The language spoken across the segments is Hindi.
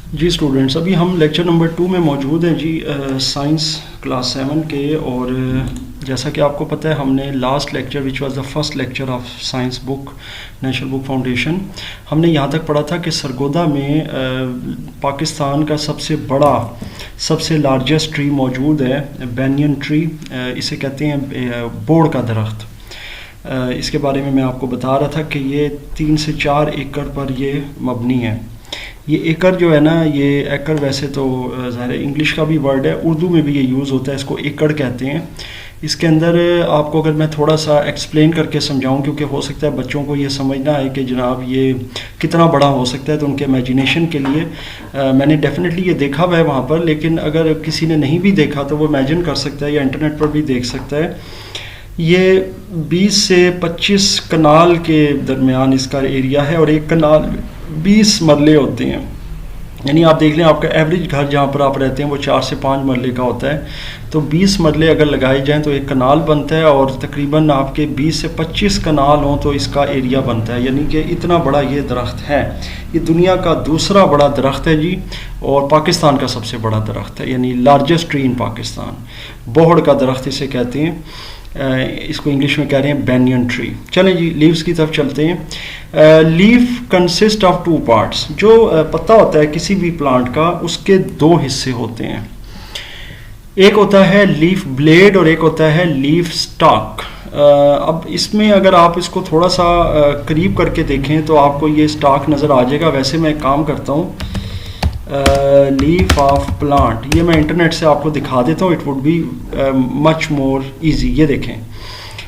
जी स्टूडेंट्स, अभी हम लेक्चर नंबर 2 में मौजूद हैं जी, साइंस क्लास 7 के। और जैसा कि आपको पता है, हमने last lecture which was the first lecture of science book national book foundation, हमने यहाँ तक पढ़ा था कि सरगोदा में पाकिस्तान का सबसे बड़ा सबसे लार्जेस्ट ट्री मौजूद है, बैनियन ट्री। इसे कहते हैं बोड़ का दरख्त। इसके बारे में मैं आपको बता रहा था कि ये 3 से 4 एकड़ पर ये मबनी है। ये एकड़ जो है ना, ये एकड़ वैसे तो ज़ाहिर इंग्लिश का भी वर्ड है, उर्दू में भी ये यूज़ होता है, इसको एकड़ कहते हैं। इसके अंदर आपको अगर मैं थोड़ा सा एक्सप्लेन करके समझाऊं, क्योंकि हो सकता है बच्चों को ये समझना है कि जनाब ये कितना बड़ा हो सकता है, तो उनके इमेजिनेशन के लिए मैंने डेफिनेटली ये देखा हुआ है वहाँ पर, लेकिन अगर किसी ने नहीं भी देखा तो वो इमेजिन कर सकता है या इंटरनेट पर भी देख सकता है। ये 20 से 25 कनाल के दरमियान इसका एरिया है, और एक कनाल 20 मरले होते हैं। यानी आप देख लें, आपका एवरेज घर जहाँ पर आप रहते हैं वो 4 से 5 मरले का होता है, तो 20 मरले अगर लगाए जाएं तो एक कनाल बनता है, और तकरीबन आपके 20 से 25 कनाल हों तो इसका एरिया बनता है। यानी कि इतना बड़ा ये दरख्त है। ये दुनिया का दूसरा बड़ा दरख्त है जी, और पाकिस्तान का सबसे बड़ा दरख्त है, यानी लार्जेस्ट ट्री इन पाकिस्तान। बोहड़ का दरख्त इसे कहते हैं, इसको इंग्लिश में कह रहे हैं बैनियन ट्री। चलें जी, लीव्स की तरफ चलते हैं। Leaf consist of 2 parts. जो पत्ता होता है किसी भी प्लांट का, उसके 2 हिस्से होते हैं। एक होता है लीफ ब्लेड और एक होता है लीफ स्टॉक। अब इसमें अगर आप इसको थोड़ा सा करीब करके देखें तो आपको ये स्टॉक नज़र आ जाएगा। वैसे मैं एक काम करता हूँ, लीफ ऑफ प्लांट, ये मैं इंटरनेट से आपको दिखा देता हूँ, it would be much more easy. ये देखें,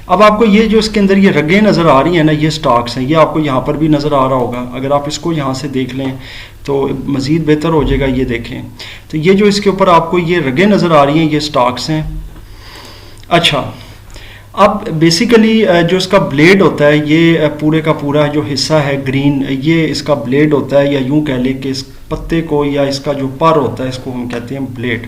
अब आपको ये जो इसके अंदर ये रगें नज़र आ रही हैं ना, ये स्टॉक्स हैं। ये आपको यहाँ पर भी नज़र आ रहा होगा, अगर आप इसको यहाँ से देख लें तो मज़ीद बेहतर हो जाएगा। ये देखें, तो ये जो इसके ऊपर आपको ये रगें नज़र आ रही हैं, ये स्टॉक्स हैं। अच्छा, अब बेसिकली जो इसका ब्लेड होता है, ये पूरे का पूरा जो हिस्सा है ग्रीन, ये इसका ब्लेड होता है, या यूं कह लें कि इस पत्ते को या इसका जो पर होता है इसको हम कहते हैं blade.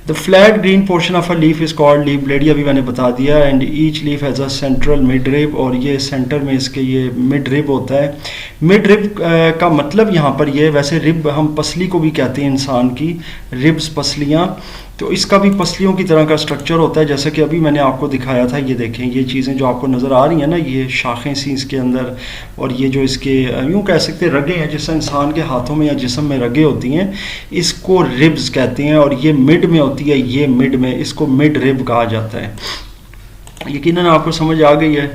The flat green portion of a leaf is called leaf blade, ये अभी मैंने बता दिया। And each leaf has a central mid rib, और ये सेंटर में इसके ये मिड रिब होता है। मिड रिब का मतलब यहाँ पर ये, वैसे रिब हम पसली को भी कहते हैं इंसान की, रिब्स पसलियाँ, तो इसका भी पसलियों की तरह का स्ट्रक्चर होता है, जैसा कि अभी मैंने आपको दिखाया था। ये देखें, ये चीज़ें जो आपको नज़र आ रही हैं ना, ये शाखें सी इसके अंदर, और ये जो इसके यूँ कह सकते हैं रगे हैं, जैसे इंसान के हाथों में या जिस्म में रगे होती हैं, इसको रिब्स कहते हैं। और ये मिड में होती है, ये मिड में, इसको मिड रिब कहा जाता है। यकीनन आपको समझ आ गई है।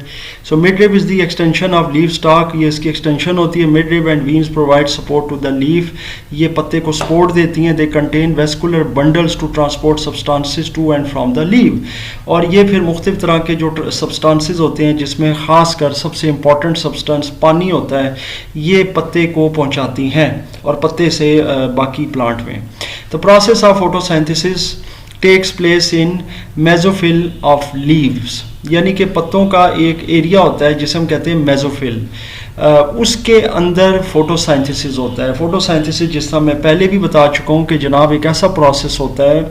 So midrib is the extension of leaf stalk, ये इसकी एक्सटेंशन होती है midrib. And veins provide support to the leaf, ये पत्ते को सपोर्ट देती हैं। They contain vascular bundles to transport substances to and from the leaf, और ये फिर मुख्तलिफ तरह के जो सब्सटेंसेस होते हैं, जिसमें ख़ास कर सबसे इंपॉर्टेंट सब्सटेंस पानी होता है, ये पत्ते को पहुँचाती हैं, और पत्ते से बाकी प्लांट में। The process of photosynthesis takes place in mesophyll of leaves, यानी कि पत्तों का एक एरिया होता है जिसे हम कहते हैं मेसोफिल, उसके अंदर फोटोसिंथेसिस होता है। फोटोसिंथेसिस, जिस तरह मैं पहले भी बता चुका हूँ कि जनाब एक ऐसा प्रोसेस होता है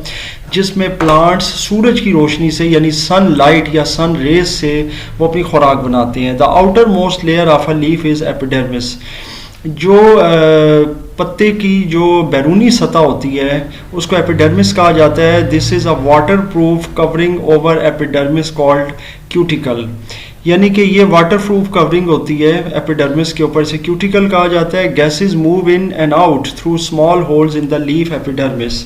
जिसमें प्लांट्स सूरज की रोशनी से, यानी सन लाइट या सन रेज से वो अपनी खुराक बनाते हैं। The outer most layer of a leaf is epidermis, जो पत्ते की जो बैरूनी सतह होती है उसको एपिडर्मिस कहा जाता है। This is a water proof covering over epidermis called cuticle, यानी कि ये वाटर प्रूफ कवरिंग होती है एपिडर्मिस के ऊपर, से क्यूटिकल कहा जाता है। Gases move in and out through small holes in the leaf epidermis,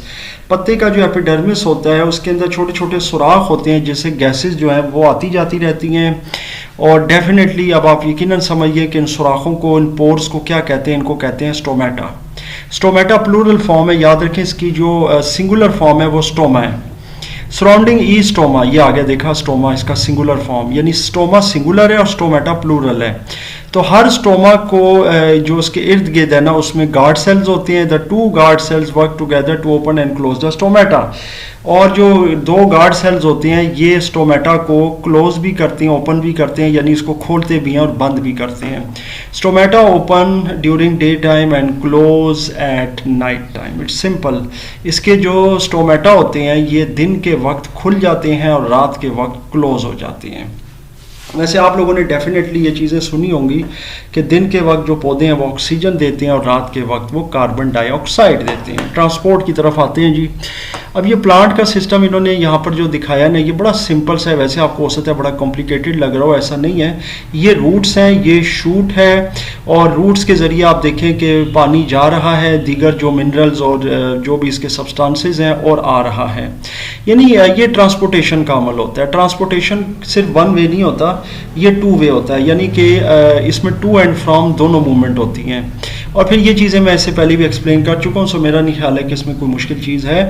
पत्ते का जो एपिडर्मिस होता है उसके अंदर छोटे छोटे सुराख होते हैं, जिससे गैसेस जो हैं वो आती जाती रहती हैं। और डेफिनेटली अब आप यकीनन समझिए कि इन सुराखों को, इन पोर्स को क्या कहते हैं, इनको कहते हैं स्टोमेटा। स्टोमेटा प्लूरल फॉर्म है, याद रखें, इसकी जो सिंगुलर फॉर्म है वो स्टोमा है। सराउंडिंग ई स्टोमा, ये आ गया, देखा, स्टोमा इसका सिंगुलर फॉर्म, यानी स्टोमा सिंगुलर है और स्टोमेटा प्लूरल है। तो हर स्टोमा को जो उसके इर्द गिर्द है ना, उसमें गार्ड सेल्स होते हैं। The 2 guard cells work together to open and close the stomata, और जो 2 गार्ड सेल्स होते हैं ये स्टोमेटा को क्लोज भी करते हैं, ओपन भी करते हैं, यानी इसको खोलते भी हैं और बंद भी करते हैं। Stomata open during day time and close at night time. It's simple, इसके जो स्टोमेटा होते हैं ये दिन के वक्त खुल जाते हैं और रात के वक्त क्लोज हो जाते हैं। वैसे आप लोगों ने डेफिनेटली ये चीज़ें सुनी होंगी कि दिन के वक्त जो पौधे हैं वो ऑक्सीजन देते हैं और रात के वक्त वो कार्बन डाइऑक्साइड देते हैं। ट्रांसपोर्ट की तरफ आते हैं जी। अब ये प्लांट का सिस्टम इन्होंने यहाँ पर जो दिखाया ना, ये बड़ा सिंपल सा है। वैसे आपको हो सकता है बड़ा कॉम्प्लिकेटेड लग रहा हो, ऐसा नहीं है। ये रूट्स हैं, ये शूट है, और रूट्स के ज़रिए आप देखें कि पानी जा रहा है, दीगर जो मिनरल्स और जो भी इसके सब्सटेंसेस हैं और आ रहा है। यानी ये ट्रांसपोर्टेशन का अमल होता है। ट्रांसपोर्टेशन सिर्फ वन वे नहीं होता, ये टू वे होता है, यानी कि इसमें टू एंड फ्रॉम दोनों मूवमेंट होती हैं। और फिर ये चीज़ें मैं इससे पहले भी एक्सप्लेन कर चुका हूँ, सो मेरा नहीं ख्याल है कि इसमें कोई मुश्किल चीज़ है।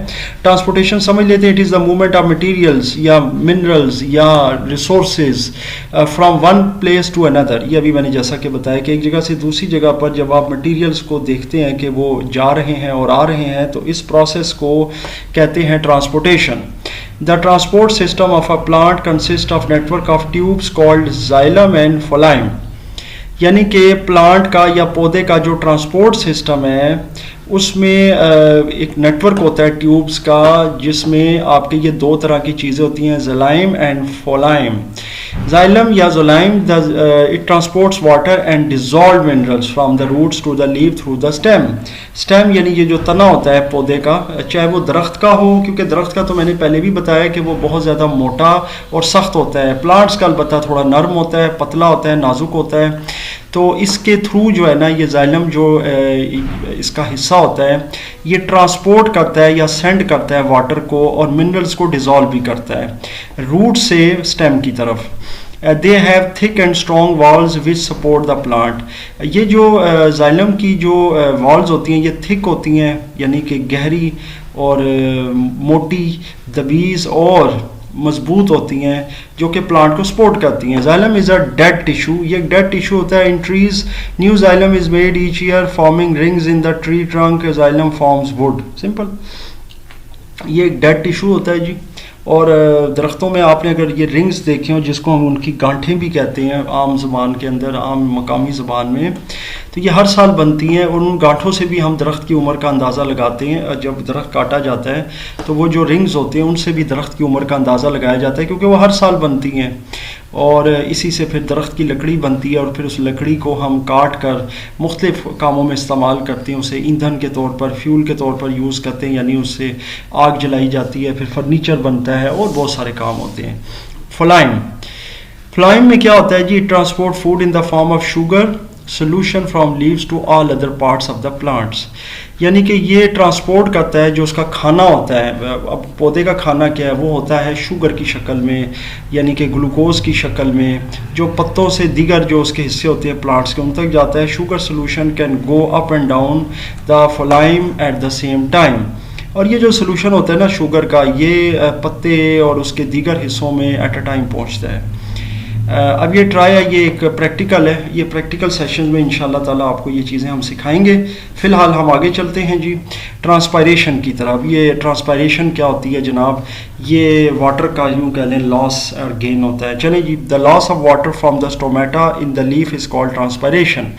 ट्रांसपोर्टेशन समझ लेते हैं, it is the movement of materials या मिनरल्स या resources from one place to another. ये अभी मैंने जैसा कि बताया कि एक जगह से दूसरी जगह पर जब आप मटेरियल्स को देखते हैं कि वो जा रहे हैं और आ रहे हैं, तो इस प्रोसेस को कहते हैं transportation. The transport system of a plant consists of network of tubes called xylem and phloem। यानी कि प्लांट का या पौधे का जो ट्रांसपोर्ट सिस्टम है उसमें एक नेटवर्क होता है ट्यूब्स का, जिसमें आपके ये दो तरह की चीज़ें होती हैं, ज़लाइम एंड फोलाइम। Xylem या ज़ोलाइम it transports water and dissolved minerals from the roots to the leaf through the stem। Stem यानी ये जो तना होता है पौधे का, चाहे वो दरख्त का हो, क्योंकि दरख्त का तो मैंने पहले भी बताया कि वो बहुत ज़्यादा मोटा और सख्त होता है। प्लांट्स का अलबत्ता थोड़ा नरम होता है, पतला होता है, नाजुक होता है। तो इसके थ्रू जो है ना, ये ज़ाइलम जो इसका हिस्सा होता है, ये ट्रांसपोर्ट करता है या सेंड करता है वाटर को, और मिनरल्स को डिज़ोल्व भी करता है रूट से स्टेम की तरफ। They have thick and strong walls which support the plant. ये जो ज़ाइलम की जो वॉल्स होती हैं, ये थिक होती हैं, यानी कि गहरी और मोटी, दबीज़ और मजबूत होती हैं, जो कि प्लांट को सपोर्ट करती हैं। Xylem is a dead tissue. ये एक डेड टिश्यू होता है in trees. New xylem is made each year forming rings in the tree trunk. Xylem forms wood. Simple, ये एक डेड टिश्यू होता है जी। और दरख्तों में आपने अगर ये रिंग्स देखे हो, जिसको हम उनकी गांठें भी कहते हैं आम ज़बान के अंदर, आम मकामी ज़बान में, तो ये हर साल बनती हैं, और उन गांठों से भी हम दरख्त की उम्र का अंदाज़ा लगाते हैं। जब दरख्त काटा जाता है तो वो जो रिंग्स होते हैं उनसे भी दरख्त की उम्र का अंदाज़ा लगाया जाता है, क्योंकि वो हर साल बनती हैं। और इसी से फिर दरख्त की लकड़ी बनती है, और फिर उस लकड़ी को हम काट कर मुख्तलिफ़ कामों में इस्तेमाल करते हैं। उसे ईंधन के तौर पर, फ्यूल के तौर पर यूज़ करते हैं, यानी उससे आग जलाई जाती है, फिर फर्नीचर बनता है और बहुत सारे काम होते हैं। फ्लाइम, फ्लाइम में क्या होता है जी? Transport food in the form of sugar solution from leaves to all other parts of the plants. यानी कि ये ट्रांसपोर्ट करता है जो उसका खाना होता है। अब पौधे का खाना क्या है? वो होता है शुगर की शक्ल में, यानी कि ग्लूकोज की शक्ल में, जो पत्तों से दीगर जो उसके हिस्से होते हैं प्लांट्स के, उन तक जाता है। Sugar solution can go up and down the phloem at the same time. और ये जो सोल्यूशन होता है ना शुगर का, ये पत्ते और उसके दीगर हिस्सों में एट अ टाइम पहुँचता है। अब ये ट्राई है, ये एक प्रैक्टिकल है। ये प्रैक्टिकल सेशन में इंशाल्लाह ताला आपको ये चीज़ें हम सिखाएंगे। फ़िलहाल हम आगे चलते हैं जी ट्रांसपायरेशन की तरफ। ये ट्रांसपायरेशन क्या होती है जनाब? ये वाटर का यूँ कह लें लॉस और गेन होता है। चलें जी, the loss of water from the stomata in the leaf is called transpiration.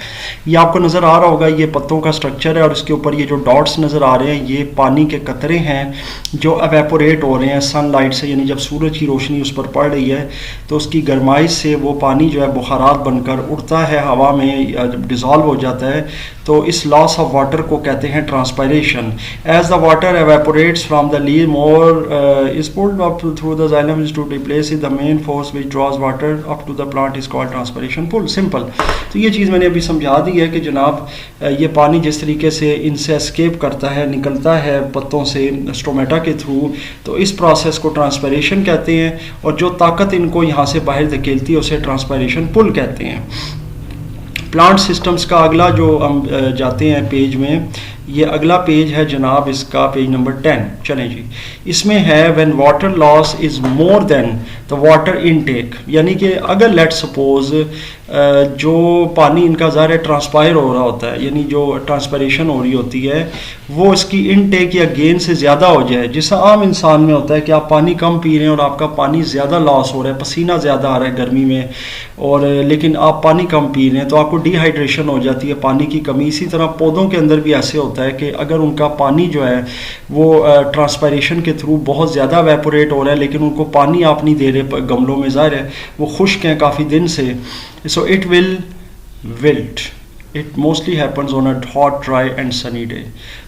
ये आपको नज़र आ रहा होगा, ये पत्तों का स्ट्रक्चर है, और इसके ऊपर ये जो डॉट्स नज़र आ रहे हैं, ये पानी के कतरे हैं जो एवेपोरेट हो रहे हैं सनलाइट से। यानी जब सूरज की रोशनी उस पर पड़ रही है तो उसकी गर्माइश से वो पानी जो है बुखारात बनकर उड़ता है हवा में, जब डिज़ोल्व हो जाता है तो इस लॉस ऑफ वाटर को कहते हैं transpiration. As the water evaporates from the leaf more is pulled up through the xylem to replace the main force which draws water up to the plant is called transpiration pull. Simple. तो ये चीज़ मैंने अभी समझा दी है कि जनाब ये पानी जिस तरीके से इनसे एस्केप करता है, निकलता है पत्तों से स्टोमेटा के थ्रू, तो इस प्रोसेस को ट्रांसपायरेशन कहते हैं। और जो ताकत इनको यहाँ से बाहर धकेलती है उसे ट्रांसपायरेशन पुल कहते हैं। प्लांट सिस्टम्स का अगला जो हम जाते हैं पेज में, ये अगला पेज है जनाब इसका, पेज नंबर 10। चलें जी, इसमें है when water loss is more than the water intake. यानी कि अगर लेट सपोज जो पानी इनका ज़ाहिर है ट्रांसपायर हो रहा होता है, यानी जो ट्रांसपायरेशन हो रही होती है वो इसकी इनटेक या गेन से ज़्यादा हो जाए। जैसा आम इंसान में होता है कि आप पानी कम पी रहे हैं और आपका पानी ज़्यादा लॉस हो रहा है, पसीना ज़्यादा आ रहा है गर्मी में, और लेकिन आप पानी कम पी रहे हैं तो आपको डिहाइड्रेशन हो जाती है, पानी की कमी। इसी तरह पौधों के अंदर भी ऐसे होता है होता है कि अगर उनका पानी जो है वो ट्रांसपायरेशन के थ्रू बहुत ज़्यादा वेपोरेट हो रहा है, लेकिन उनको पानी आप नहीं दे रहे गमलों में, ज़ाहिर है वो खुश्क हैं काफ़ी दिन से, so it will wilt. It mostly happens on a hot dry and sunny day.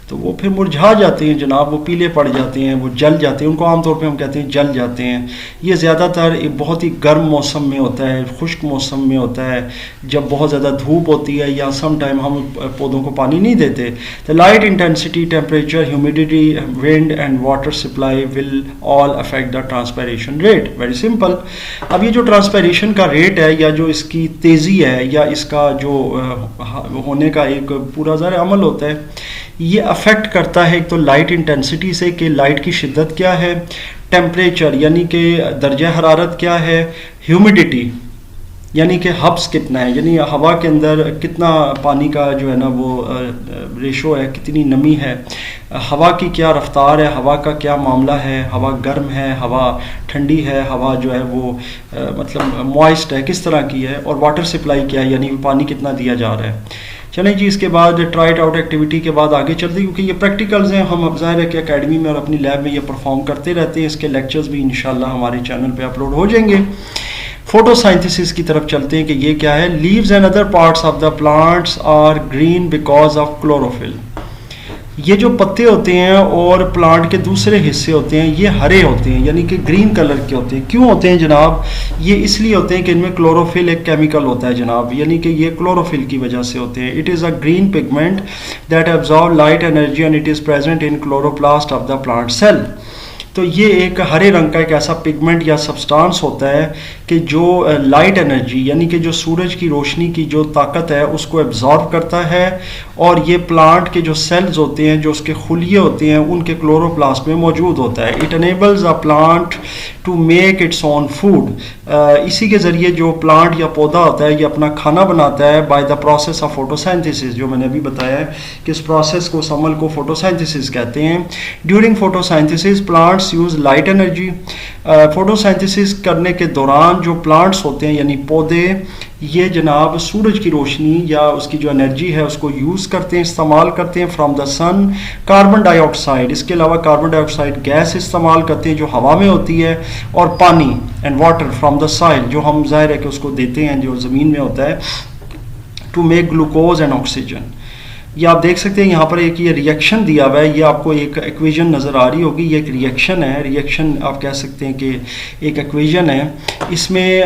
तो वो फिर मुरझा जाते हैं जनाब, वो पीले पड़ जाते हैं, वो जल जाते हैं, उनको आमतौर पे हम कहते हैं जल जाते हैं। ये ज़्यादातर एक बहुत ही गर्म मौसम में होता है, खुश्क मौसम में होता है, जब बहुत ज़्यादा धूप होती है या सम टाइम हम पौधों को पानी नहीं देते। The light intensity, temperature, humidity, wind and water supply will all affect the transpiration rate. Very simple. अब ये जो ट्रांसपायरेशन का रेट है या जो इसकी तेज़ी है या इसका जो होने का एक पूरा ज़रा अमल होता है, ये अफेक्ट करता है एक तो लाइट इंटेंसिटी से कि लाइट की शिद्दत क्या है, टेम्परेचर यानी कि दर्जा हरारत क्या है, ह्यूमिडिटी यानी कि हब्स कितना है, यानी हवा के अंदर कितना पानी का जो है ना वो रेशो है, कितनी नमी है, हवा की क्या रफ्तार है, हवा का क्या मामला है, हवा गर्म है, हवा ठंडी है, हवा जो है वो मतलब मॉइस्ट है, किस तरह की है, और वाटर सप्लाई क्या है, यानी पानी कितना दिया जा रहा है। चलें जी, इसके बाद ट्राइट आउट एक्टिविटी के बाद आगे चलते हैं, क्योंकि ये प्रैक्टिकल्स हैं, हम अब ज़ाहिर है कि अकेडमी में और अपनी लैब में ये परफॉर्म करते रहते हैं। इसके लेक्चर्स भी इंशाल्लाह हमारे चैनल पे अपलोड हो जाएंगे। फोटोसाइंथेसिस की तरफ चलते हैं कि ये क्या है। Leaves and other parts of the plants are green because of chlorophyll. ये जो पत्ते होते हैं और प्लांट के दूसरे हिस्से होते हैं ये हरे होते हैं, यानी कि ग्रीन कलर के होते हैं। क्यों होते हैं जनाब? ये इसलिए होते हैं कि इनमें क्लोरोफिल एक केमिकल होता है जनाब, यानी कि ये क्लोरोफिल की वजह से होते हैं। It is a green pigment that absorb light energy and it is present in chloroplast of the plant cell. तो ये एक हरे रंग का एक ऐसा पिगमेंट या सब्सटेंस होता है कि जो लाइट एनर्जी यानी कि जो सूरज की रोशनी की जो ताकत है उसको एब्जॉर्ब करता है, और ये प्लांट के जो सेल्स होते हैं, जो उसके खुलिये होते हैं, उनके क्लोरोप्लास्ट में मौजूद होता है। It enables a plant to make its own food. इसी के ज़रिए जो प्लांट या पौधा होता है ये अपना खाना बनाता है by the process of photosynthesis, जो मैंने अभी बताया है कि इस प्रोसेस को, इस अमल को फोटोसाइंथेसिस कहते हैं। During photosynthesis plants use light energy. Photosynthesis करने के दौरान जो प्लांट्स होते हैं यानी पौधे, ये जनाब सूरज की रोशनी या उसकी जो एनर्जी है उसको यूज़ करते हैं, इस्तेमाल करते हैं from the sun. Carbon dioxide, इसके अलावा कार्बन डाइऑक्साइड गैस इस्तेमाल करते हैं जो हवा में होती है, और पानी and water from the soil, जो हम ज़ाहिर है कि उसको देते हैं जो ज़मीन में होता है, to make glucose and oxygen. ये आप देख सकते हैं यहाँ पर एक ये रिएक्शन दिया हुआ है, ये आपको एक इक्वेशन नज़र आ रही होगी, ये एक रिएक्शन है। रिएक्शन आप कह सकते हैं कि एक इक्वेशन है। इसमें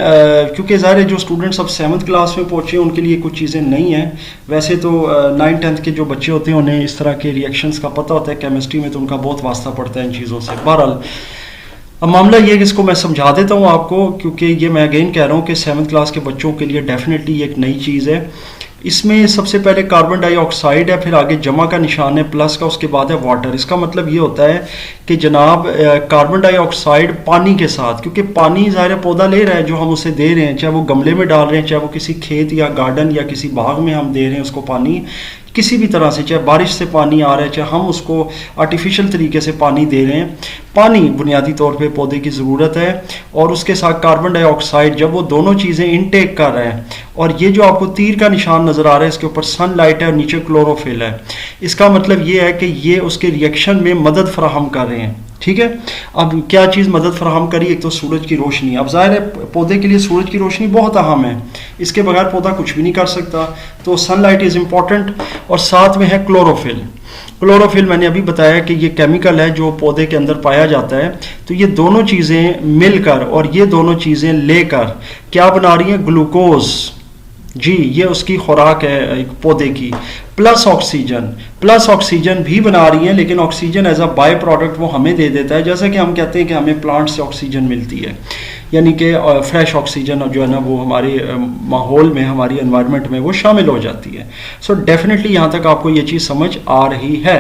क्योंकि ज़ाहिर है जो स्टूडेंट्स अब 7th क्लास में पहुँचे उनके लिए कुछ चीज़ें नहीं हैं, वैसे तो 9th 10th के जो बच्चे होते हैं उन्हें इस तरह के रिएक्शंस का पता होता है, केमिस्ट्री में तो उनका बहुत वास्ता पड़ता है इन चीज़ों से। बहरहाल अब मामला ये कि इसको मैं समझा देता हूँ आपको, क्योंकि ये मैं अगेन कह रहा हूँ कि 7th क्लास के बच्चों के लिए डेफिनेटली एक नई चीज़ है। इसमें सबसे पहले कार्बन डाइऑक्साइड है, फिर आगे जमा का निशान है प्लस का, उसके बाद है वाटर। इसका मतलब ये होता है कि जनाब कार्बन डाइऑक्साइड पानी के साथ, क्योंकि पानी ज़ाहिर पौधा ले रहा है जो हम उसे दे रहे हैं, चाहे वो गमले में डाल रहे हैं, चाहे वो किसी खेत या गार्डन या किसी बाग में हम दे रहे हैं उसको पानी, किसी भी तरह से, चाहे बारिश से पानी आ रहा है, चाहे हम उसको आर्टिफिशियल तरीके से पानी दे रहे हैं, पानी बुनियादी तौर पे पौधे की ज़रूरत है। और उसके साथ कार्बन डाइऑक्साइड, जब वो दोनों चीज़ें इनटेक कर रहे हैं, और ये जो आपको तीर का निशान नज़र आ रहा है इसके ऊपर सनलाइट है और नीचे क्लोरोफिल है, इसका मतलब ये है कि ये उसके रिएक्शन में मदद फराहम कर रहे हैं। ठीक है, अब क्या चीज़ मदद फराहम करी? एक तो सूरज की रोशनी। अब ज़ाहिर है पौधे के लिए सूरज की रोशनी बहुत अहम है, इसके बगैर पौधा कुछ भी नहीं कर सकता, तो सनलाइट इज़ इम्पॉर्टेंट। और साथ में है क्लोरोफिल। क्लोरोफिल मैंने अभी बताया कि ये केमिकल है जो पौधे के अंदर पाया जाता है। तो ये दोनों चीज़ें मिलकर और ये दोनों चीज़ें लेकर क्या बना रही हैं? ग्लूकोज। जी, ये उसकी खुराक है एक पौधे की। प्लस ऑक्सीजन भी बना रही है, लेकिन oxygen as a byproduct वो हमें दे देता है। जैसे कि हम कहते हैं कि हमें प्लांट से ऑक्सीजन मिलती है, यानी कि फ्रेश ऑक्सीजन जो है ना वो हमारे माहौल में, हमारी एनवायरनमेंट में वो शामिल हो जाती है। सो डेफिनेटली यहाँ तक आपको ये चीज़ समझ आ रही है।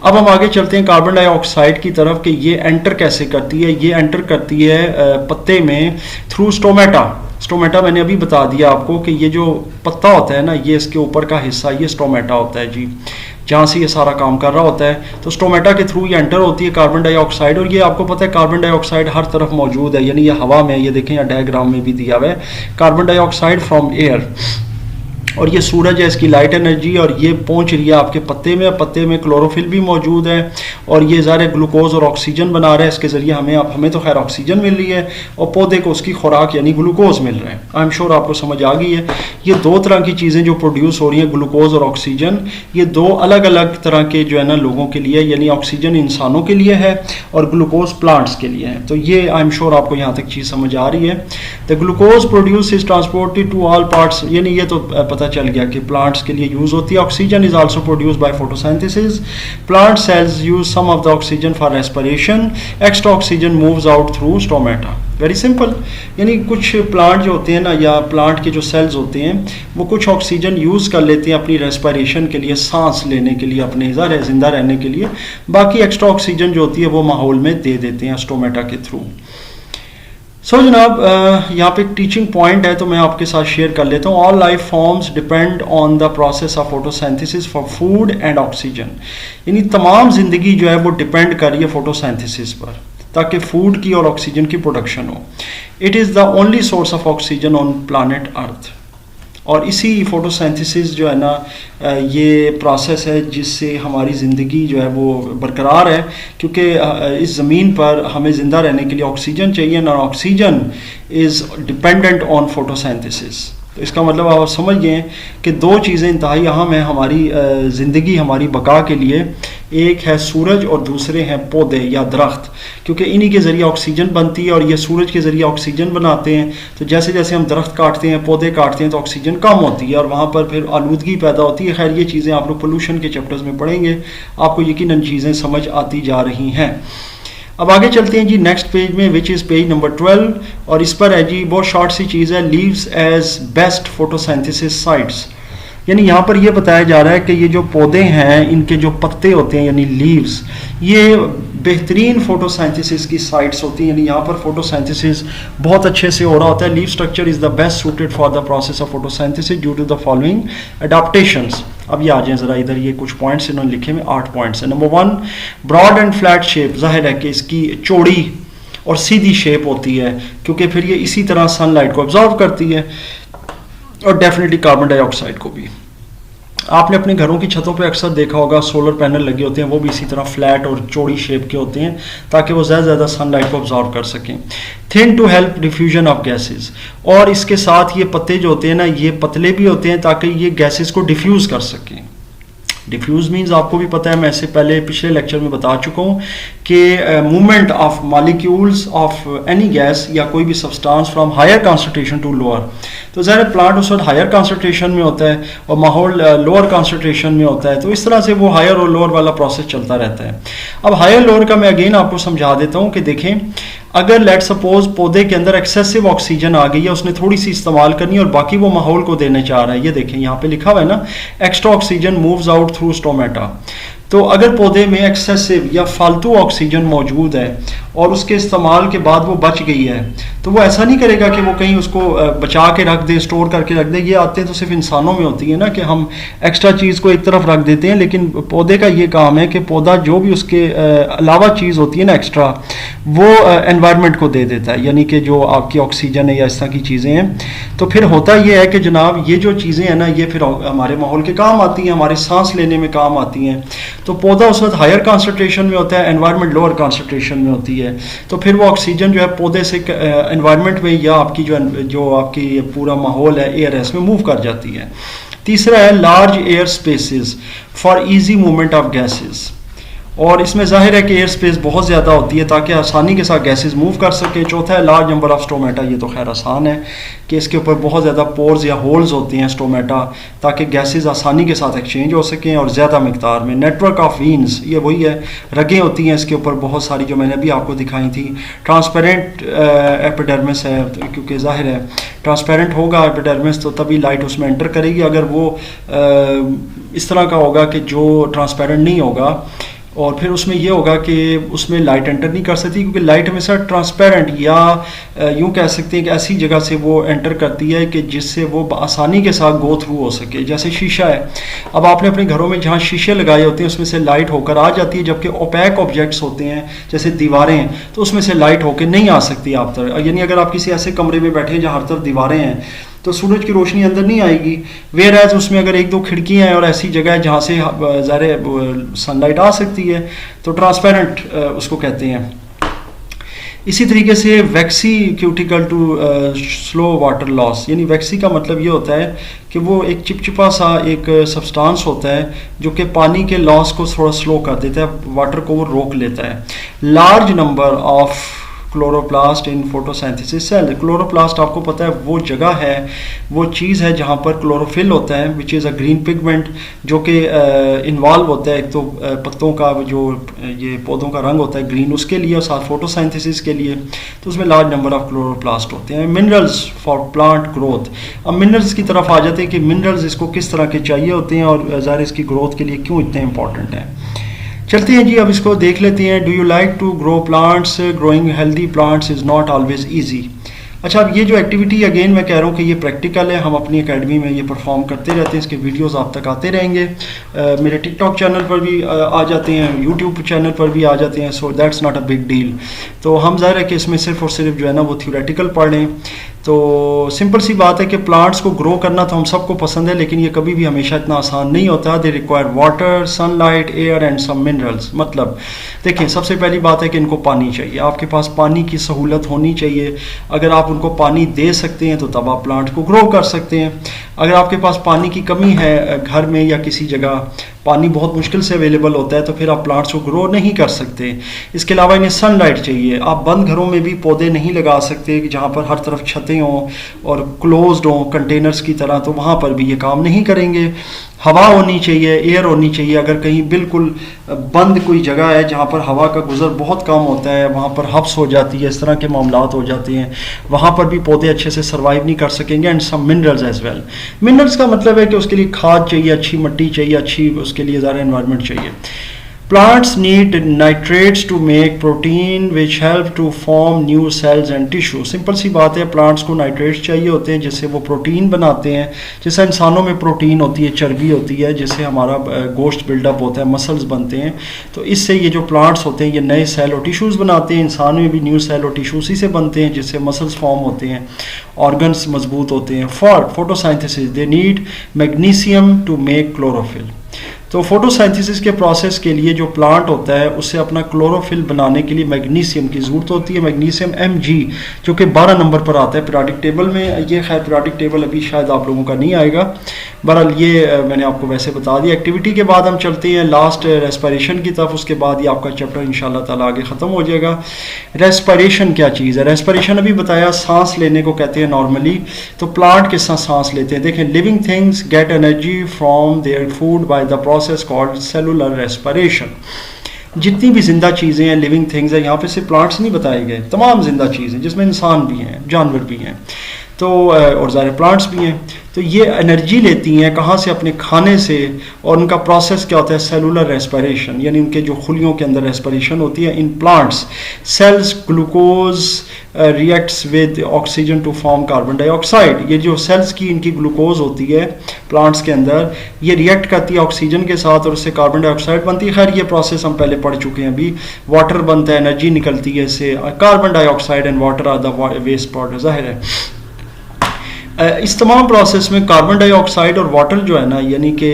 अब हम आगे चलते हैं कार्बन डाइऑक्साइड की तरफ कि ये एंटर कैसे करती है। ये एंटर करती है पत्ते में थ्रू स्टोमेटा। स्टोमेटा मैंने अभी बता दिया आपको कि ये जो पत्ता होता है ना, ये इसके ऊपर का हिस्सा ये स्टोमेटा होता है जी, जहाँ से ये सारा काम कर रहा होता है। तो स्टोमेटा के थ्रू ये एंटर होती है कार्बन डाइऑक्साइड, और ये आपको पता है कार्बन डाइऑक्साइड हर तरफ मौजूद है, यानी ये हवा में, ये देखें या डायग्राम में भी दिया हुआ है, कार्बन डाइऑक्साइड फ्रॉम एयर। और ये सूरज है, इसकी लाइट एनर्जी, और ये पहुंच रही है आपके पत्ते में। पत्ते में क्लोरोफिल भी मौजूद है और ये ज़ाहिर ग्लूकोज और ऑक्सीजन बना रहा है। इसके ज़रिए हमें तो खैर ऑक्सीजन मिल रही है और पौधे को उसकी खुराक यानी ग्लूकोज मिल रहा है। आई एम श्योर आपको समझ आ गई है। ये दो तरह की चीज़ें जो प्रोड्यूस हो रही हैं, ग्लूकोज और ऑक्सीजन, ये दो अलग अलग तरह के जो है ना लोगों के लिए, यानी ऑक्सीजन इंसानों के लिए है और ग्लूकोज प्लांट्स के लिए है। तो ये आई एम श्योर आपको यहाँ तक चीज़ समझ आ रही है। The glucose produce is transported to all parts, यानी ये तो पता चल गया कि प्लांट्स के लिए यूज होती है। Oxygen is also produced by photosynthesis. Plant cells use some of the oxygen for respiration. Extra oxygen moves out through stomata. Very simple, यानी कुछ प्लांट जो होते हैं ना, या प्लांट के जो सेल्स होते हैं, वो कुछ ऑक्सीजन यूज़ कर लेते हैं अपनी रेस्पिरेशन के लिए, सांस लेने के लिए, अपने जिंदा रहने के लिए। बाकी एक्स्ट्रा ऑक्सीजन जो होती है वो माहौल में दे देते हैं स्टोमेटा के थ्रू। सो जनाब, यहाँ पे एक टीचिंग पॉइंट है तो मैं आपके साथ शेयर कर लेता हूँ। All life forms depend on the process of photosynthesis for food and oxygen, यानी तमाम ज़िंदगी जो है वो डिपेंड कर रही है फोटोसिंथेसिस पर, ताकि फूड की और ऑक्सीजन की प्रोडक्शन हो। It is the only source of oxygen on planet Earth. और इसी फोटोसिंथेसिस जो है ना, ये प्रोसेस है जिससे हमारी ज़िंदगी जो है वो बरकरार है, क्योंकि इस ज़मीन पर हमें ज़िंदा रहने के लिए ऑक्सीजन चाहिए, और oxygen is dependent on photosynthesis. तो इसका मतलब आप समझ गए कि दो चीज़ें इंतहाई अहम हैं हमारी ज़िंदगी, हमारी बका के लिए। एक है सूरज और दूसरे हैं पौधे या दरख्त, क्योंकि इन्हीं के ज़रिए ऑक्सीजन बनती है और ये सूरज के ज़रिए ऑक्सीजन बनाते हैं। तो जैसे जैसे हम दरख्त काटते हैं, पौधे काटते हैं, तो ऑक्सीजन कम होती है और वहाँ पर फिर आलूदगी पैदा होती है। खैर, ये चीज़ें आप लोग पोल्यूशन के चैप्टर्स में पढ़ेंगे, आपको यकीनन चीज़ें समझ आती जा रही हैं। अब आगे चलते हैं जी नेक्स्ट पेज में, विच इज़ पेज नंबर 12, और इस पर है जी बहुत शॉर्ट सी चीज़ है, leaves as best photosynthesis sites. यानी यहाँ पर ये बताया जा रहा है कि ये जो पौधे हैं, इनके जो पत्ते होते हैं यानी लीव्स, ये बेहतरीन फोटोसिंथेसिस की साइट्स होती हैं। यानी यहाँ पर फोटोसिंथेसिस बहुत अच्छे से हो रहा होता है। Leaf structure is the best suited for the process of photosynthesis due to the following adaptations. अब ये आ जाए ज़रा इधर, ये कुछ पॉइंट्स इन्होंने लिखे में 8 पॉइंट्स है। Number 1, broad and flat shape. जाहिर है कि इसकी चौड़ी और सीधी शेप होती है, क्योंकि फिर ये इसी तरह सनलाइट को ऑब्जॉर्व करती है और डेफिनेटली कार्बन डाइऑक्साइड को भी। आपने अपने घरों की छतों पे अक्सर देखा होगा सोलर पैनल लगे होते हैं, वो भी इसी तरह फ्लैट और चौड़ी शेप के होते हैं ताकि वो ज़्यादा सनलाइट को ऑब्जॉर्व कर सकें। Thin to help diffusion of gases, और इसके साथ ये पत्ते जो होते हैं ना, ये पतले भी होते हैं ताकि ये गैसेस को डिफ्यूज़ कर सकें। डिफ्यूज मीन्स आपको भी पता है, मैं इससे पहले पिछले लेक्चर में बता चुका हूँ कि movement of molecules of any gas या कोई भी substance from higher concentration to lower. तो ज़ाहिर प्लांट उस वक्त हायर कॉन्सेंट्रेशन में होता है और माहौल लोअर कॉन्सेंट्रेशन में होता है, तो इस तरह से वो हायर और लोअर वाला प्रोसेस चलता रहता है। अब हायर लोअर का मैं अगेन आपको समझा देता हूँ कि देखें, अगर लेट सपोज पौधे के अंदर एक्सेसिव ऑक्सीजन आ गई है, उसने थोड़ी सी इस्तेमाल करनी है और बाकी वो माहौल को देना चाह रहा है। ये देखें यहाँ पे लिखा हुआ है ना, extra oxygen moves out through stomata. तो अगर पौधे में एक्सेसिव या फालतू ऑक्सीजन मौजूद है और उसके इस्तेमाल के बाद वो बच गई है, तो वो ऐसा नहीं करेगा कि वो कहीं उसको बचा के रख दे, स्टोर करके रख दे। ये आते तो सिर्फ इंसानों में होती है ना कि हम एक्स्ट्रा चीज़ को एक तरफ रख देते हैं, लेकिन पौधे का ये काम है कि पौधा जो भी उसके अलावा चीज़ होती है ना एक्स्ट्रा, वो एनवायरनमेंट को दे देता है, यानी कि जो आपकी ऑक्सीजन है या इस तरह की चीज़ें हैं। तो फिर होता ये है कि जनाब ये जो चीज़ें हैं ना, ये फिर हमारे माहौल के काम आती हैं, हमारे सांस लेने में काम आती हैं। तो पौधा उस वक्त हायर कॉन्सेंट्रेशन में होता है, एनवायरनमेंट लोअर कॉन्सेंट्रेशन में होती है, तो फिर वो ऑक्सीजन जो है पौधे से एनवायरनमेंट में या आपकी जो आपकी पूरा माहौल है, एयर है, इसमें मूव कर जाती है। तीसरा है large air spaces for easy movement of gases, और इसमें जाहिर है कि एयर स्पेस बहुत ज़्यादा होती है ताकि आसानी के साथ गैसेस मूव कर सके। चौथा है लार्ज नंबर ऑफ स्टोमेटा। ये तो खैर आसान है कि इसके ऊपर बहुत ज़्यादा पोर्स या होल्स होते हैं स्टोमेटा, ताकि गैसेस आसानी के साथ एक्सचेंज हो सकें और ज़्यादा मिकदार में। नेटवर्क ऑफ वीन्स, ये वही है, रगें होती हैं इसके ऊपर बहुत सारी, जो मैंने अभी आपको दिखाई थी। ट्रांसपेरेंट एपिडर्मिस है, क्योंकि जाहिर है ट्रांसपेरेंट होगा एपिडर्मिस तो तभी लाइट उसमें एंटर करेगी। अगर वो इस तरह का होगा कि जो ट्रांसपेरेंट नहीं होगा, और फिर उसमें यह होगा कि उसमें लाइट एंटर नहीं कर सकती, क्योंकि लाइट हमेशा ट्रांसपेरेंट या यूं कह सकते हैं कि ऐसी जगह से वो एंटर करती है कि जिससे वो आसानी के साथ गो थ्रू हो सके। जैसे शीशा है, अब आपने अपने घरों में जहाँ शीशे लगाए होते हैं उसमें से लाइट होकर आ जाती है, जबकि ओपैक ऑब्जेक्ट्स होते हैं जैसे दीवारें हैं, तो उसमें से लाइट होकर नहीं आ सकती आप तरफ। यानी अगर आप किसी ऐसे कमरे में बैठे हैं जहाँ हर तरफ दीवारें हैं तो सूरज की रोशनी अंदर नहीं आएगी। वेयर एज उसमें अगर एक दो खिड़कियाँ हैं और ऐसी जगह है जहाँ से ज़ाहिर सनलाइट आ सकती है तो ट्रांसपेरेंट उसको कहते हैं। इसी तरीके से waxy cuticle to slow water loss, यानी वैक्सी का मतलब ये होता है कि वो एक चिपचिपा सा एक सब्सटेंस होता है जो कि पानी के लॉस को थोड़ा स्लो कर देता है, वाटर को वो रोक लेता है। Large number of chloroplast in photosynthesis cell, chloroplast आपको पता है वो जगह है, वो चीज़ है जहाँ पर क्लोरोफिल होता है which is a green pigment जो कि इन्वॉल्व होता है एक तो पत्तों का जो ये पौधों का रंग होता है ग्रीन उसके लिए और साथ फोटोसिंथेसिस के लिए, तो उसमें लार्ज नंबर ऑफ क्लोरोप्लास्ट होते हैं। मिनरल्स फॉर प्लांट ग्रोथ, अब मिनरल्स की तरफ आ जाते हैं कि मिनरल्स इसको किस तरह के चाहिए होते हैं और ज़ाहिर इसकी ग्रोथ के लिए क्यों इतने इंपॉर्टेंट हैं। चलते हैं जी, अब इसको देख लेते हैं। Do you like to grow plants? Growing healthy plants is not always easy. अच्छा, अब ये जो एक्टिविटी अगेन मैं कह रहा हूँ कि ये प्रैक्टिकल है, हम अपनी एकेडमी में ये परफॉर्म करते रहते हैं, इसके वीडियोस आप तक आते रहेंगे। मेरे टिकटॉक चैनल पर भी आ जाते हैं, यूट्यूब चैनल पर भी आ जाते हैं, so that's not a big deal. तो हम ज़ाहिर है कि इसमें सिर्फ और सिर्फ जो है ना वो थ्योरेटिकल पढ़ें। तो सिंपल सी बात है कि प्लांट्स को ग्रो करना तो हम सबको पसंद है, लेकिन ये कभी भी हमेशा इतना आसान नहीं होता। They require water, sunlight, air and some minerals. मतलब देखें, सबसे पहली बात है कि इनको पानी चाहिए, आपके पास पानी की सहूलत होनी चाहिए। अगर आप उनको पानी दे सकते हैं तो तब आप प्लांट को ग्रो कर सकते हैं। अगर आपके पास पानी की कमी है घर में या किसी जगह, पानी बहुत मुश्किल से अवेलेबल होता है, तो फिर आप प्लांट्स को ग्रो नहीं कर सकते। इसके अलावा इन्हें सनलाइट चाहिए। आप बंद घरों में भी पौधे नहीं लगा सकते कि जहाँ पर हर तरफ छतें हों और क्लोज्ड हों कंटेनर्स की तरह, तो वहाँ पर भी ये काम नहीं करेंगे। हवा होनी चाहिए, एयर होनी चाहिए। अगर कहीं बिल्कुल बंद कोई जगह है जहाँ पर हवा का गुजर बहुत कम होता है, वहाँ पर हब्स हो जाती है, इस तरह के मामलात हो जाते हैं, वहाँ पर भी पौधे अच्छे से सर्वाइव नहीं कर सकेंगे। And some minerals as well. Minerals का मतलब है कि उसके लिए खाद चाहिए, अच्छी मिट्टी चाहिए, अच्छी उसके लिए ज़्यादा एनवायरनमेंट चाहिए। Plants need nitrates to make protein which help to form new cells and tissue। सिंपल सी बात है, प्लांट्स को नाइट्रेट्स चाहिए होते हैं जिससे वो प्रोटीन बनाते हैं। जैसे इंसानों में प्रोटीन होती है, चर्बी होती है, जिससे हमारा गोश्त बिल्डअप होता है, मसल्स बनते हैं। तो इससे ये जो प्लांट्स होते हैं ये नए सेल और टिश्यूज़ बनाते हैं। इंसान में भी न्यू सेल और टिश्यू उसी से बनते हैं जिससे मसल्स फॉर्म होते हैं, ऑर्गन्स मजबूत होते हैं। For photosynthesis they need magnesium to make chlorophyll. तो फोटोसाइंथेसिस के प्रोसेस के लिए जो प्लांट होता है उससे अपना क्लोरोफिल बनाने के लिए मैग्नीशियम की ज़रूरत होती है। मैग्नीशियम Mg जो कि 12 नंबर पर आता है पीरियोडिक टेबल में। ये खैर पीरियोडिक टेबल अभी शायद आप लोगों का नहीं आएगा, बहरहाल ये मैंने आपको वैसे बता दिया। एक्टिविटी के बाद हम चलते हैं लास्ट रेस्पिरेशन की तरफ, उसके बाद ये आपका चैप्टर इंशाल्लाह ताला आगे ख़त्म हो जाएगा। रेस्पिरेशन क्या चीज़ है? रेस्पिरेशन अभी बताया, सांस लेने को कहते हैं नॉर्मली। तो प्लांट किस तरह सांस लेते हैं देखें। Living things get energy from their food by the process called cellular respiration. जितनी भी जिंदा चीज़ें हैं, लिविंग थिंग्स हैं, यहाँ पे सिर्फ प्लांट्स नहीं बताए गए, तमाम जिंदा चीज़ें जिसमें इंसान भी हैं, जानवर भी हैं, तो और ज़ाहिर प्लांट्स भी हैं। तो ये एनर्जी लेती हैं कहाँ से? अपने खाने से। और उनका प्रोसेस क्या होता है? सेलुलर रेस्पिरेशन, यानी उनके जो खुलियों के अंदर रेस्पिरेशन होती है। In plants cells glucose reacts with oxygen to form carbon dioxide. ये जो सेल्स की इनकी ग्लूकोज होती है प्लांट्स के अंदर, ये रिएक्ट करती है ऑक्सीजन के साथ और उससे कार्बन डाइऑक्साइड बनती है। खैर ये प्रोसेस हम पहले पढ़ चुके हैं अभी। वाटर बनता है, एनर्जी निकलती है इससे। Carbon dioxide and water are the waste product. जाहिर है इस तमाम प्रोसेस में कार्बन डाइऑक्साइड और वाटर जो है ना, यानी कि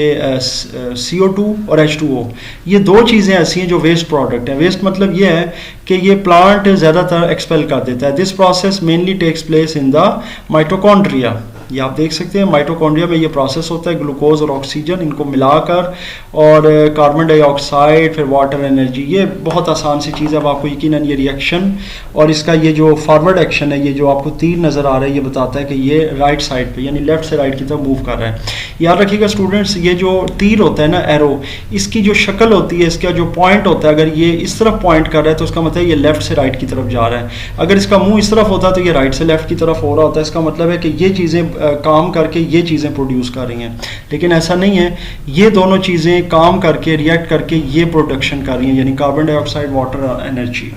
CO2 और H2O, ये दो चीज़ें ऐसी हैं जो वेस्ट प्रोडक्ट हैं। वेस्ट मतलब ये है कि ये प्लांट ज़्यादातर एक्सपेल कर देता है। This process mainly takes place in the mitochondria. ये आप देख सकते हैं माइटोकॉन्ड्रिया में ये प्रोसेस होता है, ग्लूकोज और ऑक्सीजन इनको मिलाकर और कार्बन डाइऑक्साइड फिर वाटर एनर्जी। ये बहुत आसान सी चीज़ है, अब आपको यकीनन ये रिएक्शन और इसका ये जो फॉरवर्ड एक्शन है, ये जो आपको तीर नज़र आ रहा है, ये बताता है कि ये राइट साइड पे यानी लेफ्ट से राइट की तरफ मूव कर रहा है। याद रखिएगा स्टूडेंट्स, ये जो तीर होता है ना, एरो, इसकी जो शक्ल होती है, इसका जो पॉइंट होता है, अगर ये इस तरफ पॉइंट कर रहा है तो उसका मतलब ये लेफ्ट से राइट की तरफ जा रहा है। अगर इसका मुंह इस तरफ होता है तो ये राइट से लेफ्ट की तरफ हो रहा होता है। इसका मतलब है कि ये चीज़ें काम करके ये चीज़ें प्रोड्यूस कर रही हैं, लेकिन ऐसा नहीं है। ये दोनों चीज़ें काम करके रिएक्ट करके ये प्रोडक्शन कर रही हैं, यानी कार्बन डाइऑक्साइड, वाटर और energy.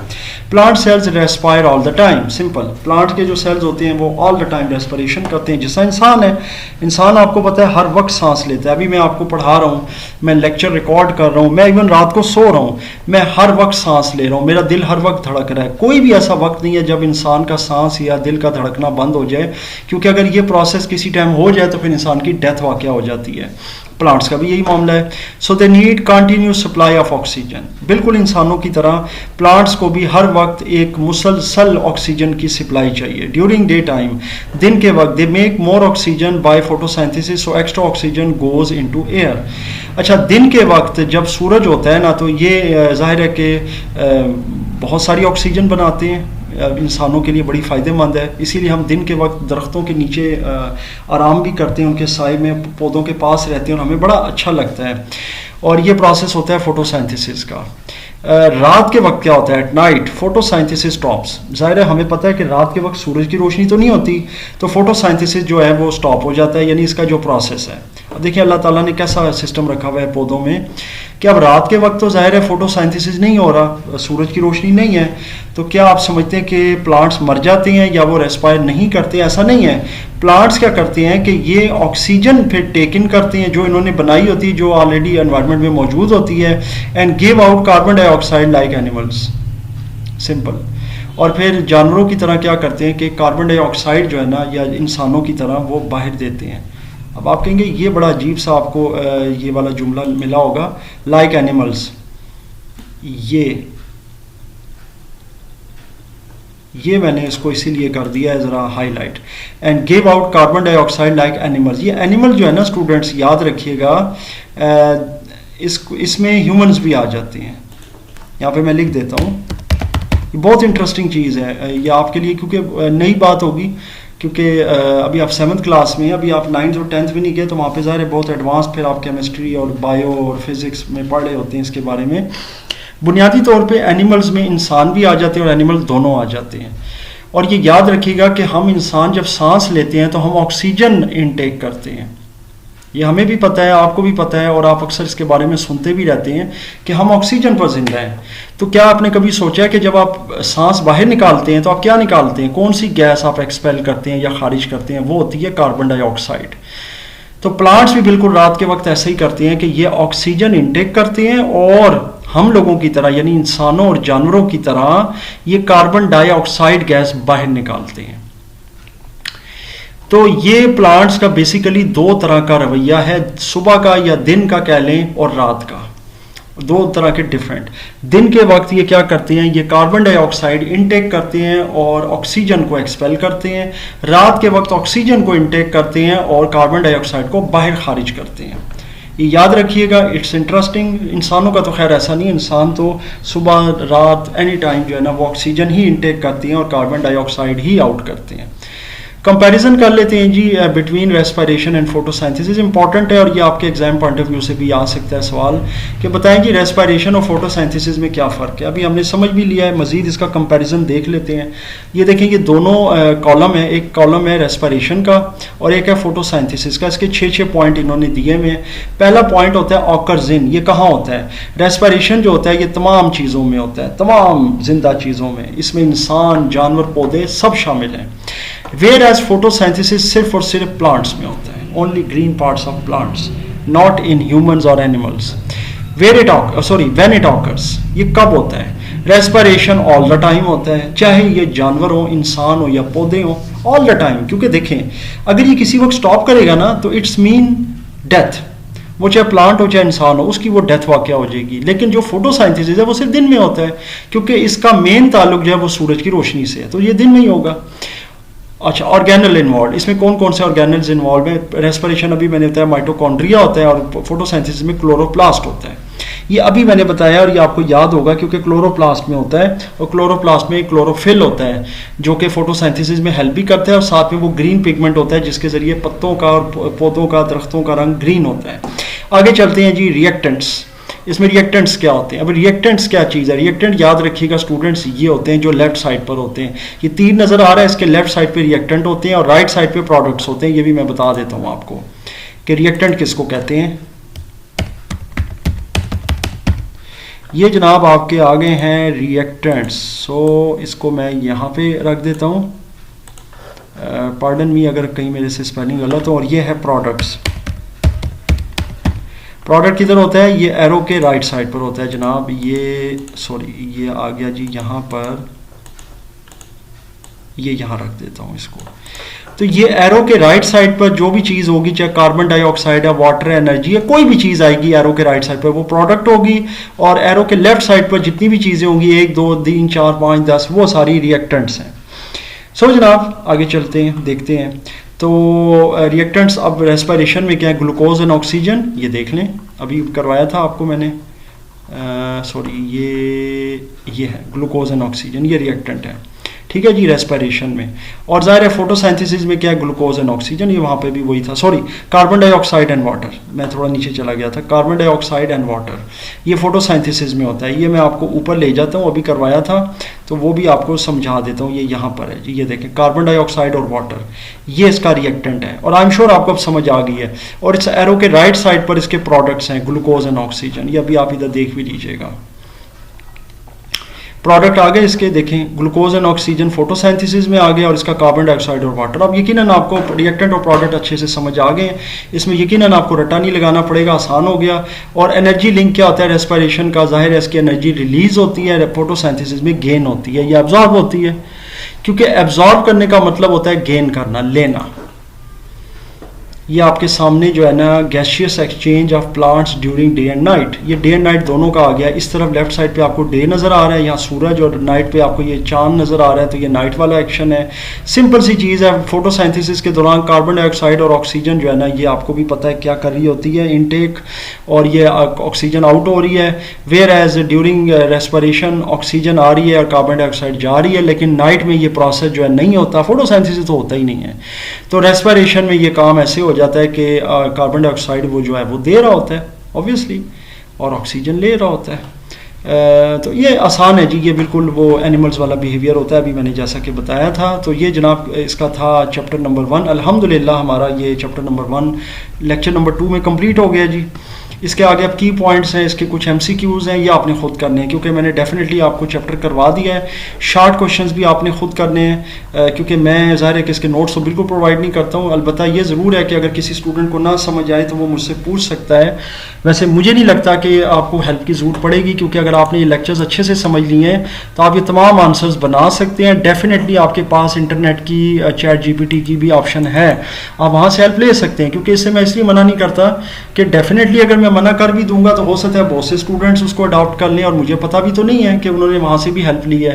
Plant cells respire all the time. Simple, plant के जो सेल्स होते हैं वो ऑल द टाइम रेस्पिरेशन करते हैं। जैसा इंसान है, इंसान आपको पता है हर वक्त सांस लेता है। अभी मैं आपको पढ़ा रहा हूँ, मैं लेक्चर रिकॉर्ड कर रहा हूँ, मैं इवन रात को सो रहा हूँ, मैं हर वक्त सांस ले रहा हूँ, मेरा दिल हर वक्त धड़क रहा है। कोई भी ऐसा वक्त नहीं है जब इंसान का सांस या दिल का धड़कना बंद हो जाए, क्योंकि अगर ये प्रोसेस प्रोसेस किसी टाइम हो जाए तो फिर इंसान की डेथ वाक़या हो जाती है। प्लांट्स का भी यही मामला है। So they need continuous supply of oxygen. बिल्कुल इंसानों की तरह प्लांट्स को भी हर वक्त एक मुसलसल ऑक्सीजन की सप्लाई चाहिए। ड्यूरिंग डे टाइम, दिन के वक्त, they make more oxygen by photosynthesis, so extra oxygen goes into air. अच्छा, दिन के वक्त जब सूरज होता है ना, तो ये जाहिर है कि बहुत सारी ऑक्सीजन बनाते हैं, इंसानों के लिए बड़ी फ़ायदेमंद है। इसीलिए हम दिन के वक्त दरख्तों के नीचे आराम भी करते हैं, उनके साए में पौधों के पास रहते हैं और हमें बड़ा अच्छा लगता है। और ये प्रोसेस होता है फोटोसिंथेसिस का। रात के वक्त क्या होता है? At night photosynthesis stops. ज़ाहिर है हमें पता है कि रात के वक्त सूरज की रोशनी तो नहीं होती, तो फोटोसिंथेसिस जो है वो स्टॉप हो जाता है, यानी इसका जो प्रोसेस है। अब देखिए अल्लाह ताला ने कैसा सिस्टम रखा हुआ है पौधों में कि अब रात के वक्त तो ज़ाहिर है फोटोसिंथेसिस नहीं हो रहा, सूरज की रोशनी नहीं है, तो क्या आप समझते हैं कि प्लांट्स मर जाते हैं या वो रेस्पायर नहीं करते? ऐसा नहीं है। प्लांट्स क्या करते हैं कि ये ऑक्सीजन फिर टेक इन करते हैं जो इन्होंने बनाई होती है, जो ऑलरेडी एनवायरनमेंट में मौजूद होती है, and give out carbon dioxide like animals. Simple. और फिर जानवरों की तरह क्या करते हैं कि कार्बन डाइऑक्साइड जो है ना, या इंसानों की तरह वो बाहर देते हैं। अब आप कहेंगे ये बड़ा अजीब सा आपको ये वाला जुमला मिला होगा, लाइक एनिमल्स। ये मैंने इसको इसीलिए कर दिया है ज़रा highlight. And give out carbon dioxide like animals. ये एनिमल जो है ना स्टूडेंट्स, याद रखिएगा, इसमें ह्यूमंस भी आ जाते हैं। यहाँ पे मैं लिख देता हूँ, ये बहुत इंटरेस्टिंग चीज़ है ये आपके लिए, क्योंकि नई बात होगी, क्योंकि अभी आप 7th क्लास में, अभी आप 9th और 10th भी नहीं गए, तो वहाँ पे ज़ाहिर है बहुत एडवांस फिर आप केमिस्ट्री और बायो और फिज़िक्स में पढ़ रहे होते हैं इसके बारे में। बुनियादी तौर पे एनिमल्स में इंसान भी आ जाते हैं और एनिमल्स दोनों आ जाते हैं। और ये याद रखिएगा कि हम इंसान जब सांस लेते हैं तो हम ऑक्सीजन इनटेक करते हैं। ये हमें भी पता है, आपको भी पता है, और आप अक्सर इसके बारे में सुनते भी रहते हैं कि हम ऑक्सीजन पर जिंदा हैं। तो क्या आपने कभी सोचा है कि जब आप सांस बाहर निकालते हैं तो आप क्या निकालते हैं? कौन सी गैस आप एक्सपेल करते हैं या खारिज करते हैं? वो होती है कार्बन डाइऑक्साइड। तो प्लांट्स भी बिल्कुल रात के वक्त ऐसे ही करते हैं कि ये ऑक्सीजन इनटेक करते हैं और हम लोगों की तरह, यानी इंसानों और जानवरों की तरह, ये कार्बन डाइऑक्साइड गैस बाहर निकालते हैं। तो ये प्लांट्स का बेसिकली दो तरह का रवैया है, सुबह का या दिन का कह लें और रात का, दो तरह के डिफरेंट। दिन के वक्त ये क्या करते हैं? ये कार्बन डाइऑक्साइड इनटेक करते हैं और ऑक्सीजन को एक्सपेल करते हैं। रात के वक्त ऑक्सीजन को इनटेक करते हैं और कार्बन डाइऑक्साइड को बाहर खारिज करते हैं। ये याद रखिएगा, इट्स इंटरेस्टिंग। इंसानों का तो खैर ऐसा नहीं, इंसान तो सुबह रात एनी टाइम जो है ना वो ऑक्सीजन ही इनटेक करते हैं और कार्बन डाइऑक्साइड ही आउट करते हैं। कंपैरिजन कर लेते हैं जी between respiration and photosynthesis. Important है और ये आपके एग्जाम पॉइंट ऑफ व्यू से भी आ सकता है सवाल कि बताएं जी रेस्पिरेशन और फोटोसिंथेसिस में क्या फ़र्क है। अभी हमने समझ भी लिया है, मज़ीद इसका कंपैरिजन देख लेते हैं। ये देखें, ये दोनों कॉलम है, एक कॉलम है रेस्पिरेशन का और एक है फोटोसिंथेसिस का। इसके 6 पॉइंट इन्होंने दिए हुए हैं। पहला पॉइंट होता है ऑकर्स इन। ये कहाँ होता है? रेस्पिरेशन जो होता है ये तमाम चीज़ों में होता है, तमाम जिंदा चीज़ों में, इसमें इंसान, जानवर, पौधे सब शामिल हैं। वेयर एज फोटोसिंथेसिस सिर्फ और सिर्फ प्लांट्स में होता है, only green parts of plants, not in humans और एनिमल्स। व्हेन इट ऑकर्स, ये कब होता है? रेस्पिरेशन ऑल द टाइम होता है, चाहे ये जानवर हो, इंसान हो या पौधे हो, ऑल द टाइम। क्योंकि देखें, अगर ये किसी वक्त स्टॉप करेगा ना तो इट्स मीन डेथ। वो चाहे प्लांट हो चाहे इंसान हो, उसकी वो डेथ वाक़या हो जाएगी। लेकिन जो फोटोसिंथेसिस है वो सिर्फ दिन में होता है, क्योंकि इसका मेन ताल्लुक जो है वो सूरज की रोशनी से है, तो ये दिन में ही होगा। अच्छा, ऑर्गेनल इन्वॉल्व, इसमें कौन कौन से ऑर्गेनल्स इन्वॉल्व है? रेस्पिरेशन अभी मैंने बताया माइटोकॉन्ड्रिया होता है और फोटोसिंथेसिस में क्लोरोप्लास्ट होता है। ये अभी मैंने बताया और ये आपको याद होगा क्योंकि क्लोरोप्लास्ट में होता है, और क्लोरोप्लास्ट में क्लोरोफिल होता है जो कि फोटोसिंथेसिस में हेल्प भी करता है, और साथ में वो ग्रीन पिगमेंट होता है जिसके ज़रिए पत्तों का और पौधों का, दरख्तों का रंग ग्रीन होता है। आगे चलते हैं जी, रिएक्टेंट्स। इसमें रिएक्टेंट्स क्या होते हैं? अब रिएक्टेंट्स क्या चीज़ है? रिएक्टेंट याद रखिएगा स्टूडेंट्स, ये होते हैं जो लेफ्ट साइड पर होते हैं। ये तीर नज़र आ रहा है, इसके लेफ्ट साइड पे रिएक्टेंट होते हैं और राइट साइड पे प्रोडक्ट्स होते हैं। ये भी मैं बता देता हूँ आपको कि रिएक्टेंट किसको कहते हैं। ये जनाब आपके आगे हैं रिएक्टेंट्स। सो इसको मैं यहाँ पे रख देता हूँ, पार्डन मी अगर कहीं मेरे से स्पेलिंग गलत हो। और ये है प्रोडक्ट्स। प्रोडक्ट किधर होता है? ये एरो के राइट साइड पर होता है जनाब। ये आ गया जी यहाँ पर, ये यहाँ रख देता हूँ इसको। तो ये एरो के राइट साइड पर जो भी चीज़ होगी, चाहे कार्बन डाइऑक्साइड है, वाटर, एनर्जी है, कोई भी चीज़ आएगी एरो के राइट साइड पर वो प्रोडक्ट होगी, और एरो के लेफ्ट साइड पर जितनी भी चीज़ें होंगी 1 2 3 4 5 10 वो सारी रिएक्टेंट्स हैं। सो जनाब आगे चलते हैं, देखते हैं। तो रिएक्टेंट्स अब रेस्पिरेशन में क्या है, ग्लूकोज एंड ऑक्सीजन, ये देख लें, अभी करवाया था आपको मैंने, सॉरी ये है ग्लूकोज एंड ऑक्सीजन, ये रिएक्टेंट है, ठीक है जी, रेस्पिरेशन में। और ज़ाहिर है फोटोसिंथेसिस में क्या है, ग्लूकोज एंड ऑक्सीजन, ये वहाँ पे भी वही था, sorry carbon dioxide and water, मैं थोड़ा नीचे चला गया था, कार्बन डाइऑक्साइड एंड वाटर ये फोटोसिंथेसिस में होता है। ये मैं आपको ऊपर ले जाता हूँ, अभी करवाया था तो वो भी आपको समझा देता हूँ। ये यहाँ पर है जी, ये देखें कार्बन डाइऑक्साइड और वाटर, ये इसका रिएक्टेंट है, और आई एम श्योर आपको अब समझ आ गई है। और इस एरो के राइट साइड पर इसके प्रोडक्ट्स हैं ग्लूकोज एंड ऑक्सीजन, ये अभी आप इधर देख भी लीजिएगा, प्रोडक्ट आ गए इसके, देखें ग्लूकोज एंड ऑक्सीजन फोटोसिंथेसिस में आ गया, और इसका कार्बन डाइऑक्साइड और वाटर। अब यकीनन आपको रिएक्टेंट और प्रोडक्ट अच्छे से समझ आ गए, इसमें यकीनन आपको रट्टा नहीं लगाना पड़ेगा, आसान हो गया। और एनर्जी लिंक क्या होता है रेस्पिरेशन का, जाहिर है इसकी एनर्जी रिलीज होती है, फोटोसिंथेसिस में गेन होती है, ये एब्जॉर्ब होती है, क्योंकि एब्जॉर्ब करने का मतलब होता है गेन करना, लेना। ये आपके सामने जो है ना gaseous exchange of plants during day and night, ये डे एंड नाइट दोनों का आ गया। इस तरफ लेफ्ट साइड पे आपको डे नज़र आ रहा है, यहाँ सूरज, और नाइट पे आपको ये चांद नज़र आ रहा है, तो ये नाइट वाला एक्शन है। सिंपल सी चीज़ है, फोटोसिंथेसिस के दौरान कार्बन डाइऑक्साइड और ऑक्सीजन जो है ना, ये आपको भी पता है क्या कर रही होती है, इनटेक, और ये ऑक्सीजन आउट हो रही है। Whereas during respiration oxygen आ रही है और कार्बन डाइऑक्साइड जा रही है, लेकिन नाइट में ये प्रोसेस जो है नहीं होता, फोटोसिंथेसिस तो होता ही नहीं है। तो रेस्पिरेशन में ये काम ऐसे हो जाता है कि कार्बन डाइऑक्साइड वो जो है वो दे रहा होता है ऑब्वियसली, और ऑक्सीजन ले रहा होता है। तो ये आसान है जी, ये बिल्कुल वो एनिमल्स वाला बिहेवियर होता है, अभी मैंने जैसा कि बताया था। तो ये जनाब इसका था चैप्टर नंबर 1। अल्हम्दुलिल्लाह हमारा ये चैप्टर नंबर 1 लेक्चर नंबर 2 में कंप्लीट हो गया जी। इसके आगे अब की पॉइंट्स हैं, इसके कुछ MCQs हैं, ये आपने खुद करने हैं, क्योंकि मैंने डेफिनेटली आपको चैप्टर करवा दिया है। शॉर्ट क्वेश्चंस भी आपने खुद करने हैं, क्योंकि मैं ज़ाहिर है कि इसके नोट्स तो बिल्कुल प्रोवाइड नहीं करता हूँ। अलबत्ता ये ज़रूर है कि अगर किसी स्टूडेंट को ना समझ आए तो वो मुझसे पूछ सकता है। वैसे मुझे नहीं लगता कि आपको हेल्प की ज़रूरत पड़ेगी, क्योंकि अगर आपने ये लेक्चर्स अच्छे से समझ लिए हैं तो आप ये तमाम आंसर्स बना सकते हैं। डेफिनेटली आपके पास इंटरनेट की, चैट GPT की भी ऑप्शन है, आप वहाँ से हेल्प ले सकते हैं। क्योंकि इससे मैं इसलिए मना नहीं करता कि डेफिनेटली अगर मैं मना कर भी दूंगा तो हो सकता है बहुत से स्टूडेंट्स उसको अडॉप्ट कर लें, और मुझे पता भी तो नहीं है कि उन्होंने वहाँ से भी हेल्प ली है।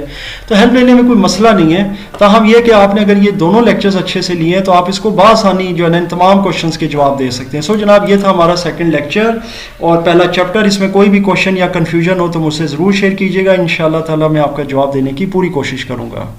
तो हेल्प लेने में कोई मसला नहीं है। ताहम यह कि आपने अगर ये दोनों लेक्चर्स अच्छे से लिए हैं तो आप इसको बासानी जो है ना इन तमाम क्वेश्चंस के जवाब दे सकते हैं। सो जनाब ये था हमारा सेकंड लेक्चर और पहला चैप्टर। इसमें कोई भी क्वेश्चन या कन्फ्यूजन हो तो मुझसे ज़रूर शेयर कीजिएगा, इंशाअल्लाह ताला मैं आपका जवाब देने की पूरी कोशिश करूँगा।